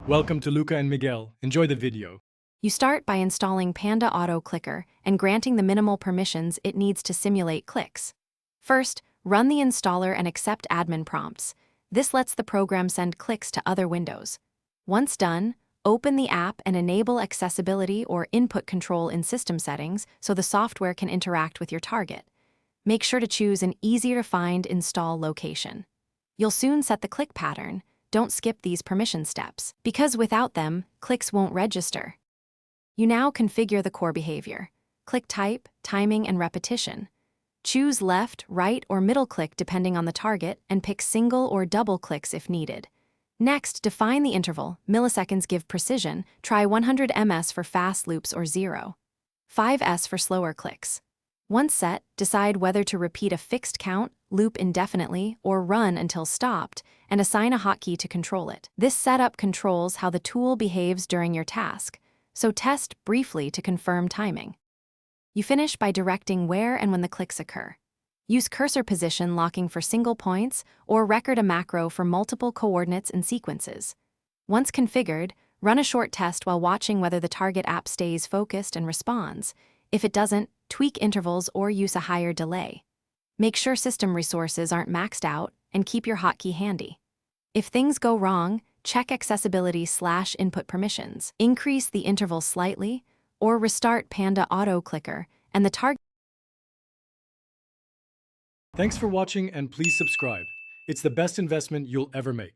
Welcome to Luca and Miguel. Enjoy the video. You start by installing Panda Auto Clicker and granting the minimal permissions it needs to simulate clicks. First, run the installer and accept admin prompts. This lets the program send clicks to other windows. Once done, open the app and enable accessibility or input control in system settings so the software can interact with your target. Make sure to choose an easier-to-find install location. You'll soon set the click pattern. Don't skip these permission steps, because without them, clicks won't register. You now configure the core behavior: click type, timing, and repetition. Choose left, right, or middle click depending on the target, and pick single or double clicks if needed. Next, define the interval. Milliseconds give precision. Try 100 ms for fast loops or 0.5 for slower clicks. Once set, decide whether to repeat a fixed count, loop indefinitely, or run until stopped, and assign a hotkey to control it. This setup controls how the tool behaves during your task, so test briefly to confirm timing. You finish by directing where and when the clicks occur. Use cursor position locking for single points or record a macro for multiple coordinates and sequences. Once configured, run a short test while watching whether the target app stays focused and responds. If it doesn't, tweak intervals or use a higher delay. Make sure system resources aren't maxed out and keep your hotkey handy. If things go wrong, check accessibility/input permissions. Increase the interval slightly or restart Panda Auto Clicker and the target. Thanks for watching and please subscribe. It's the best investment you'll ever make.